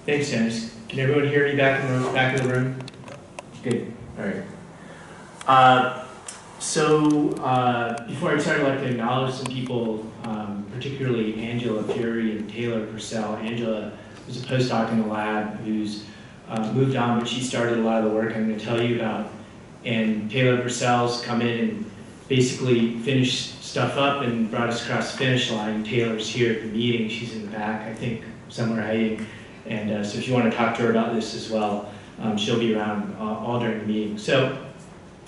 Thanks, Dennis. Can everyone hear me back in the back of the room? Good. All right. Before I start, I'd like to acknowledge some people, particularly Angela Fury and Taylor Purcell. Angela was a postdoc in the lab who's moved on, but she started a lot of the work I'm going to tell you about. And Taylor Purcell's come in and basically finished stuff up and brought us across the finish line. Taylor's here at the meeting. She's in the back, I think, somewhere hiding. And so if you want to talk to her about this as well, she'll be around all during the meeting. So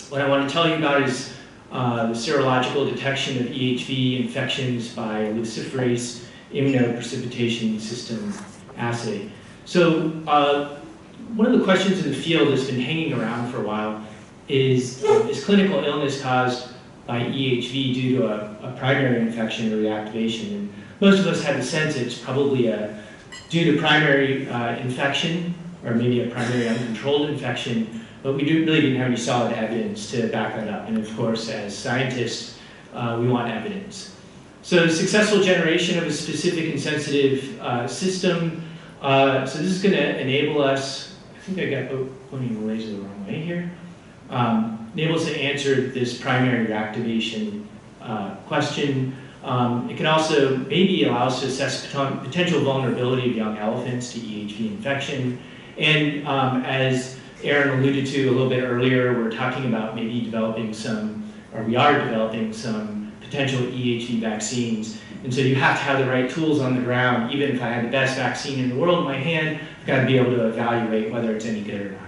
what I want to tell you about is the serological detection of EEHV infections by Luciferase Immunoprecipitation System assay. So one of the questions in the field that's been hanging around for a while is clinical illness caused by EEHV due to a primary infection or reactivation? And most of us have a sense it's probably due to primary infection, or maybe a primary uncontrolled infection, but we really didn't have any solid evidence to back that up. And of course, as scientists, we want evidence. So successful generation of a specific and sensitive system. So this is going to enable us, I think I got pointing the laser the wrong way here, enable us to answer this primary reactivation question. It can also maybe allow us to assess potential vulnerability of young elephants to EEHV infection. And as Aaron alluded to a little bit earlier, we're talking about maybe developing some, or we are developing some potential EEHV vaccines. And so you have to have the right tools on the ground. Even if I had the best vaccine in the world in my hand, I've got to be able to evaluate whether it's any good or not.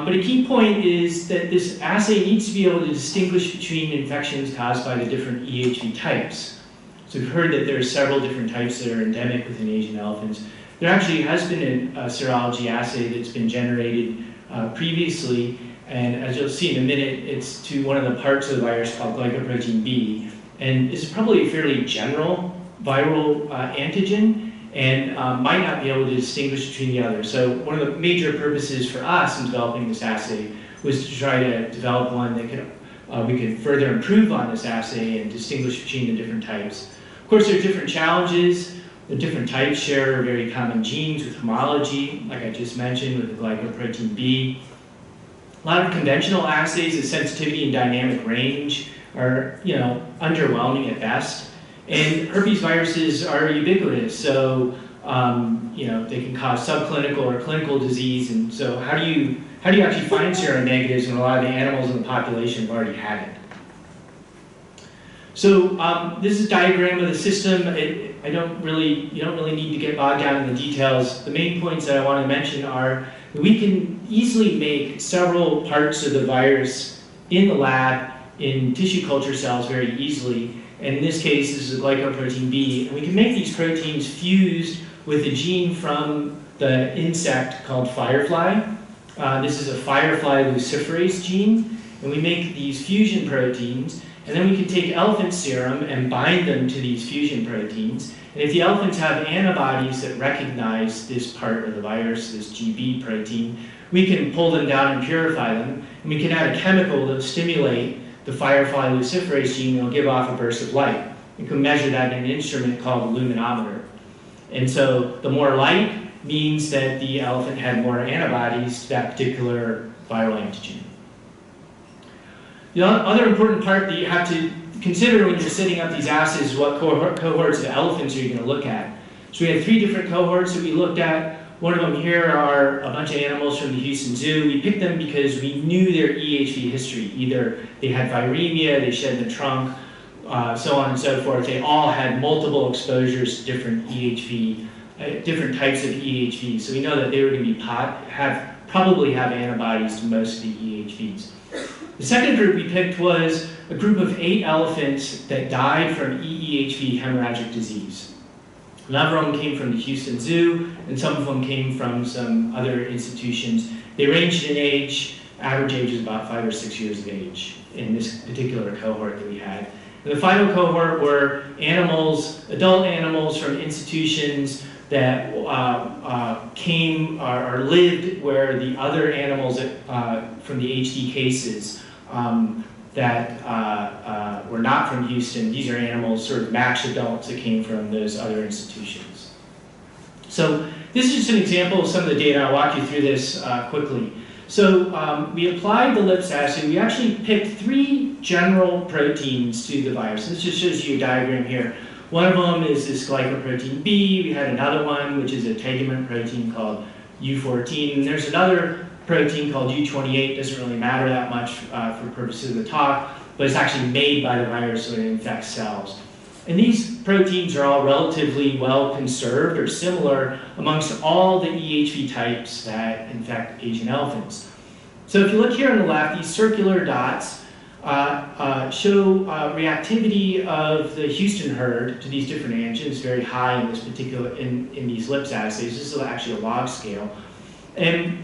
But a key point is that this assay needs to be able to distinguish between infections caused by the different EEHV types. So we've heard that there are several different types that are endemic within Asian elephants. There actually has been a serology assay that's been generated previously, and as you'll see in a minute, it's to one of the parts of the virus called glycoprotein B, and it's probably a fairly general viral antigen, and might not be able to distinguish between the others. So one of the major purposes for us in developing this assay was to try to develop one that we could further improve on this assay and distinguish between the different types. Of course, there are different challenges. The different types share very common genes with homology, like I just mentioned with the glycoprotein B. A lot of conventional assays, the sensitivity and dynamic range are, underwhelming at best. And herpes viruses are ubiquitous, so they can cause subclinical or clinical disease. And so how do you actually find seronegatives when a lot of the animals in the population have already had it? So this is a diagram of the system. You don't really need to get bogged down in the details. The main points that I want to mention are that we can easily make several parts of the virus in the lab in tissue culture cells very easily. And in this case, this is a glycoprotein B. And we can make these proteins fused with a gene from the insect called firefly. This is a firefly luciferase gene. And we make these fusion proteins. And then we can take elephant serum and bind them to these fusion proteins. And if the elephants have antibodies that recognize this part of the virus, this GB protein, we can pull them down and purify them. And we can add a chemical to stimulate the firefly luciferase gene, and it'll give off a burst of light. You can measure that in an instrument called a luminometer. And so the more light means that the elephant had more antibodies to that particular viral antigen. The other important part that you have to consider when you're setting up these assays is what cohorts of elephants are you going to look at. So we had 3 different cohorts that we looked at. One of them here are a bunch of animals from the Houston Zoo. We picked them because we knew their EEHV history. Either they had viremia, they shed the trunk, so on and so forth. They all had multiple exposures to different EEHV, different types of EEHV. So we know that they were going to probably have antibodies to most of the EEHVs. The second group we picked was a group of 8 elephants that died from EEHV hemorrhagic disease. A number of them came from the Houston Zoo, and some of them came from some other institutions. They ranged in age, average age is about 5 or 6 years of age in this particular cohort that we had. And the final cohort were animals, adult animals from institutions that came or lived where the other animals from the HD cases that were not from Houston. These are animals, sort of matched adults that came from those other institutions. So this is just an example of some of the data. I'll walk you through this quickly. So we applied the LIPS assay. We actually picked 3 general proteins to the virus. This just shows you a diagram here. One of them is this glycoprotein B. We had another one, which is a tegument protein called U14. And there's another protein called U28. Doesn't really matter that much for purposes of the talk, but it's actually made by the virus, so it infects cells. And these proteins are all relatively well conserved or similar amongst all the EEHV types that infect Asian elephants. So if you look here on the left, these circular dots show reactivity of the Houston herd to these different antigens, very high in this particular, in these LIPS assays. This is actually a log scale. And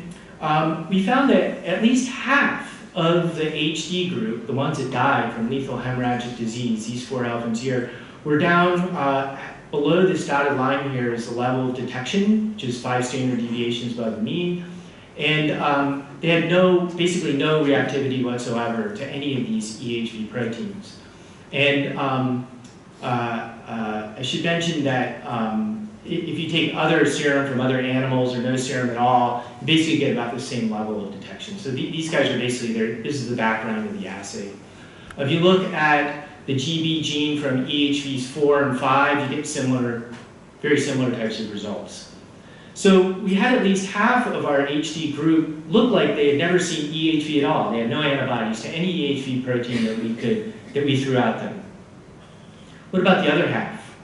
we found that at least half of the HD group, the ones that died from lethal hemorrhagic disease, these 4 elephants here, we're down below this dotted line here is the level of detection, which is 5 standard deviations above the mean. And they had basically no reactivity whatsoever to any of these EEHV proteins. And I should mention that if you take other serum from other animals or no serum at all, you basically get about the same level of detection. So these guys are basically, this is the background of the assay. If you look at the GB gene from EEHVs 4 and 5, you get very similar types of results. So we had at least half of our HD group look like they had never seen EEHV at all. They had no antibodies to any EEHV protein that we threw at them. What about the other half?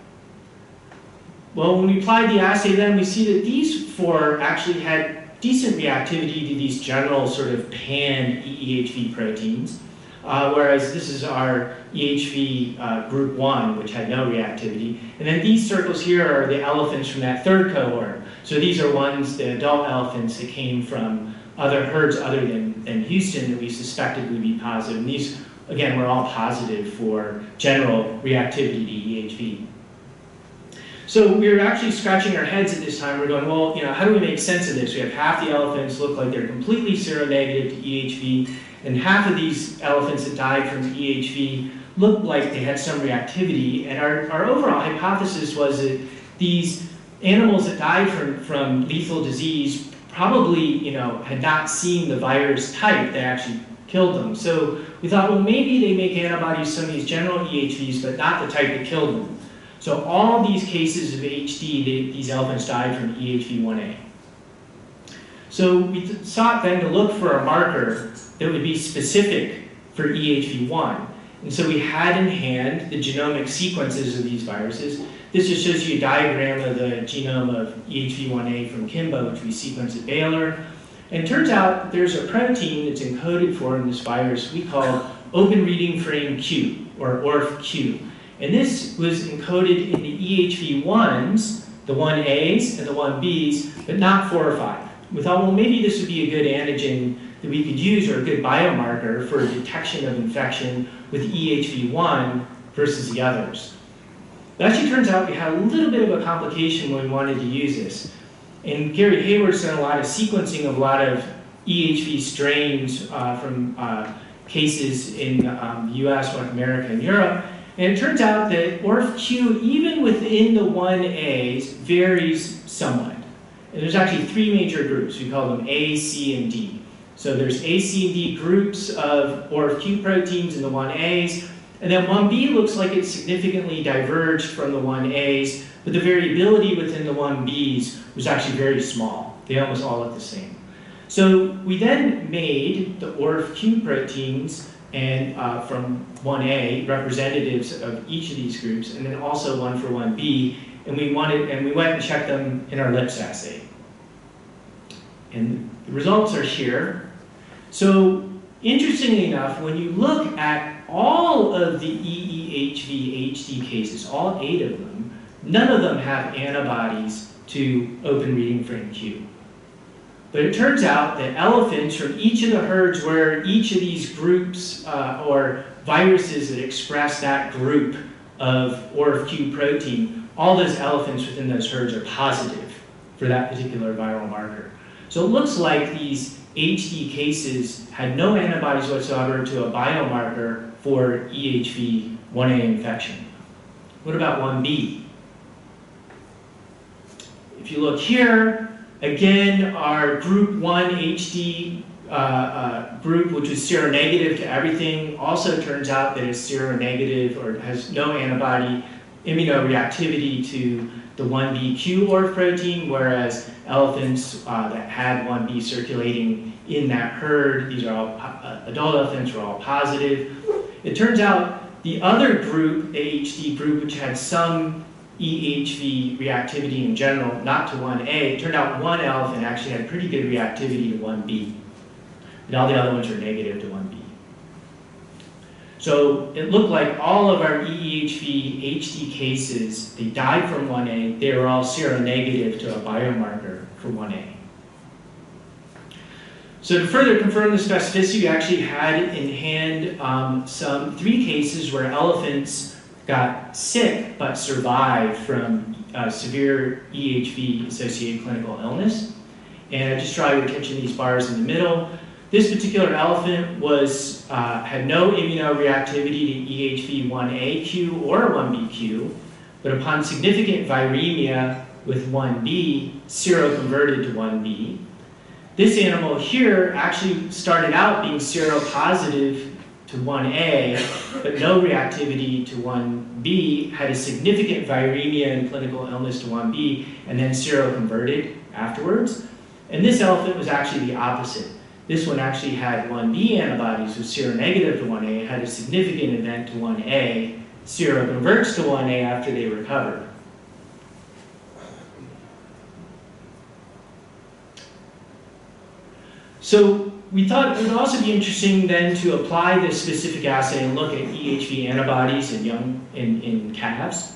Well, when we applied the assay then, we see that these 4 actually had decent reactivity to these general sort of pan EEHV proteins. Whereas this is our EHV group 1, which had no reactivity. And then these circles here are the elephants from that 3rd cohort. So these are ones, the adult elephants that came from other herds other than Houston that we suspected would be positive. And these, again, were all positive for general reactivity to EHV. So we were actually scratching our heads at this time. We're going, well, how do we make sense of this? We have half the elephants look like they're completely seronegative to EHV, and half of these elephants that died from EHV looked like they had some reactivity. And our overall hypothesis was that these animals that died from lethal disease probably, had not seen the virus type that actually killed them. So we thought, well, maybe they make antibodies to some of these general EHVs, but not the type that killed them. So all these cases of HD, these elephants died from EHV1A. So we sought then to look for a marker that would be specific for EHV1. And so we had in hand the genomic sequences of these viruses. This just shows you a diagram of the genome of EHV1A from Kimbo, which we sequenced at Baylor. And it turns out there's a protein that's encoded for in this virus we call open reading frame Q, or ORF-Q. And this was encoded in the EHV1s, the 1As and the 1Bs, but not 4 or 5. We thought, well, maybe this would be a good antigen that we could use, or a good biomarker for detection of infection with EHV1 versus the others. It actually turns out we had a little bit of a complication when we wanted to use this. And Gary Hayward's done a lot of sequencing of a lot of EHV strains from cases in the US, North America, and Europe. And it turns out that ORF-Q, even within the 1As, varies somewhat. And there's actually 3 major groups. We call them A, C, and D. So there's A, C, and D groups of ORF-Q proteins in the 1As, and then 1B looks like it's significantly diverged from the 1As, but the variability within the 1Bs was actually very small. They almost all look the same. So we then made the ORF-Q proteins and from 1A, representatives of each of these groups, and then also one for 1B, and we went and checked them in our LIPS assay. And the results are here. So interestingly enough, when you look at all of the EEHV HD cases, all 8 of them, none of them have antibodies to open reading frame Q. But it turns out that elephants from each of the herds where each of these groups or viruses that express that group of ORF-Q protein, all those elephants within those herds are positive for that particular viral marker. So it looks like these HD cases had no antibodies whatsoever to a biomarker for EHV1A infection. What about 1B? If you look here, again, our group 1 HD group, which was seronegative to everything, also turns out that it's seronegative or has no antibody immunoreactivity to the 1BQ ORF protein, whereas elephants that had 1B circulating in that herd, these are all adult elephants, were all positive. It turns out the other group, AHD group, which had some EEHV reactivity in general, not to 1A, it turned out one elephant actually had pretty good reactivity to 1B. And all the other ones were negative to 1B. So it looked like all of our EEHV HD cases, they died from 1A, they were all seronegative to a biomarker for 1A. So to further confirm the specificity, we actually had in hand 3 cases where elephants got sick but survived from severe EEHV-associated clinical illness. And I just draw your attention to these bars in the middle. This particular elephant was, had no immunoreactivity to EEHV-1AQ or 1BQ, but upon significant viremia with 1B, seroconverted to 1B. This animal here actually started out being seropositive to 1A, but no reactivity to 1B, had a significant viremia and clinical illness to 1B, and then seroconverted afterwards. And this elephant was actually the opposite. This one actually had 1B antibodies, was seronegative to 1A, had a significant event to 1A, seroconverts to 1A after they recovered. So we thought it would also be interesting then to apply this specific assay and look at EEHV antibodies in calves.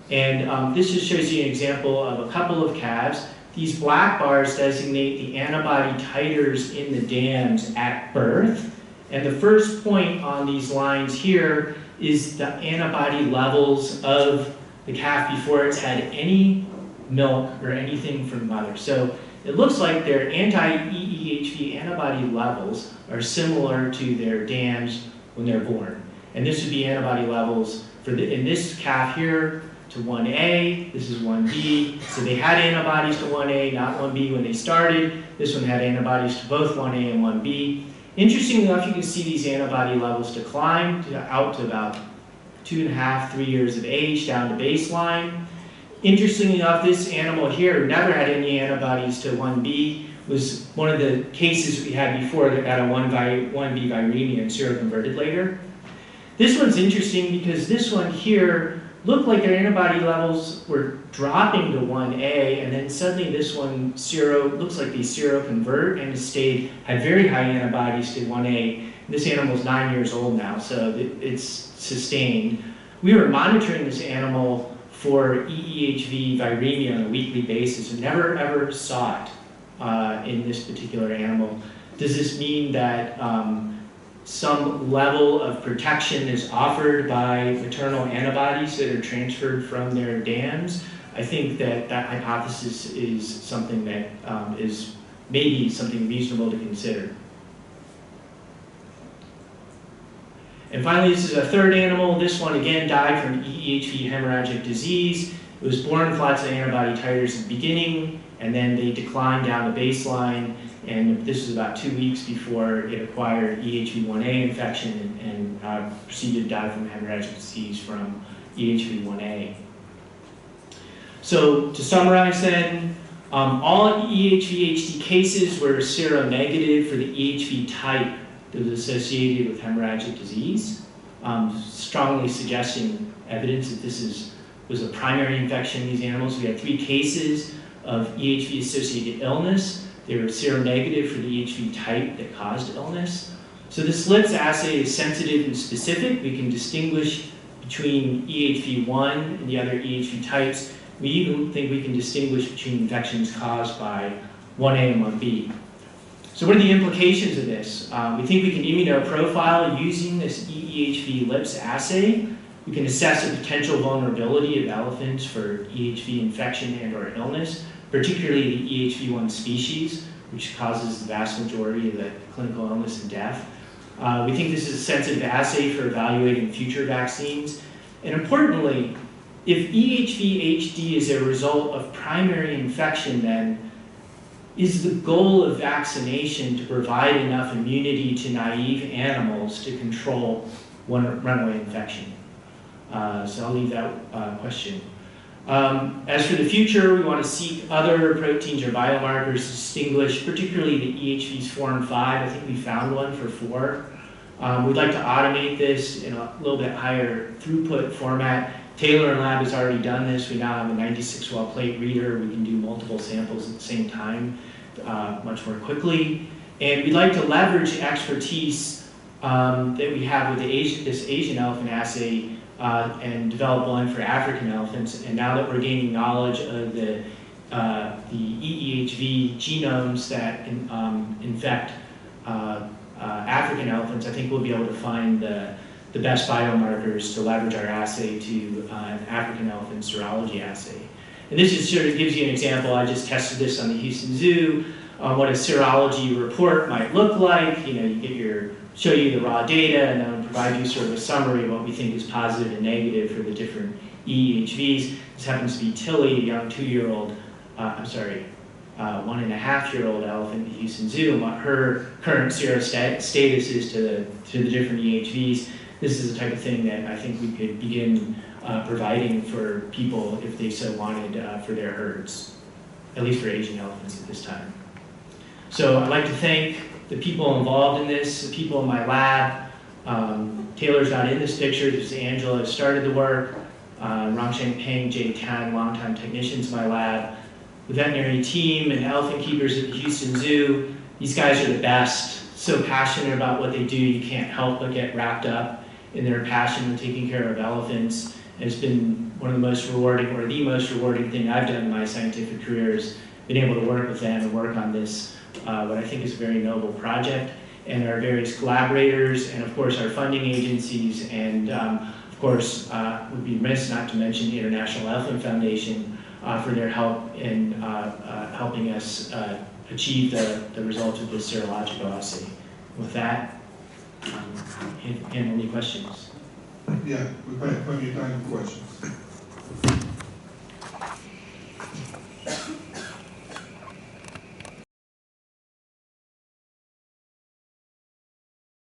And this just shows you an example of a couple of calves. These black bars designate the antibody titers in the dams at birth. And the first point on these lines here is the antibody levels of the calf before it's had any milk or anything from the mother. So it looks like their anti-EEHV antibody levels are similar to their dams when they're born. And this would be antibody levels for in this calf here to 1A, this is 1B. So they had antibodies to 1A, not 1B when they started. This one had antibodies to both 1A and 1B. Interestingly enough, you can see these antibody levels decline out to about 2.5, 3 years of age, down to baseline. Interestingly enough, this animal here never had any antibodies to 1B, was one of the cases we had before that got a 1B viremia and seroconverted later. This one's interesting because this one here looked like their antibody levels were dropping to 1A, and then suddenly this one looks like they seroconvert and had very high antibodies to 1A. This animal's 9 years old now, so it's sustained. We were monitoring this animal for EEHV viremia on a weekly basis and never ever saw it in this particular animal. Does this mean that some level of protection is offered by maternal antibodies that are transferred from their dams? I think that hypothesis is something that is maybe something reasonable to consider. And finally, this is a third animal. This one again died from EEHV hemorrhagic disease. It was born with lots of antibody titers at the beginning, and then they declined down to baseline. And this was about 2 weeks before it acquired EEHV-1A infection and proceeded to die from hemorrhagic disease from EEHV-1A. So to summarize then, all EEHV-HD cases were seronegative for the EEHV type that was associated with hemorrhagic disease, strongly suggesting evidence that this was a primary infection in these animals. We had 3 cases of EEHV-associated illness. They were seronegative for the EEHV type that caused illness. So this LIPS assay is sensitive and specific. We can distinguish between EEHV1 and the other EEHV types. We even think we can distinguish between infections caused by 1A and 1B. So what are the implications of this? We think we can immunoprofile using this EEHV LIPS assay. We can assess the potential vulnerability of elephants for EEHV infection and or illness, particularly the EEHV1 species, which causes the vast majority of the clinical illness and death. We think this is a sensitive assay for evaluating future vaccines. And importantly, if EEHV-HD is a result of primary infection, then is the goal of vaccination to provide enough immunity to naive animals to control runaway infection? So I'll leave that question. As for the future, we want to seek other proteins or biomarkers to distinguish, particularly the EHVs 4 and 5. I think we found one for 4. We'd like to automate this in a little bit higher throughput format. Taylor and Lab has already done this. We now have a 96-well plate reader. We can do multiple samples at the same time much more quickly. And we'd like to leverage expertise that we have with this Asian elephant assay and develop one for African elephants. And now that we're gaining knowledge of the EEHV genomes that infect African elephants, I think we'll be able to find the best biomarkers to leverage our assay to an African elephant serology assay. And this just sort of gives you an example. I just tested this on the Houston Zoo, what a serology report might look like. You know, you get show you the raw data and then provide you sort of a summary of what we think is positive and negative for the different EEHVs. This happens to be Tilly, a young 2-year-old, 1.5-year-old elephant at the Houston Zoo, and what her current serostatus is to the different EEHVs. This is the type of thing that I think we could begin providing for people if they so wanted for their herds, at least for Asian elephants at this time. So I'd like to thank the people involved in this, the people in my lab. Taylor's not in this picture. This is Angela who started the work. Rongsheng Peng, Jay Tan, longtime technicians in my lab. The veterinary team and elephant keepers at the Houston Zoo. These guys are the best. So passionate about what they do, you can't help but get wrapped up in their passion of taking care of elephants. And it's been one of the most rewarding, or the most rewarding thing I've done in my scientific career is been able to work with them and work on this, what I think is a very noble project. And our various collaborators, and of course our funding agencies, and of course would be remiss not to mention the International Elephant Foundation for their help in helping us achieve the results of this serological assay. With that, handle any questions. Yeah, we've had plenty of time for questions.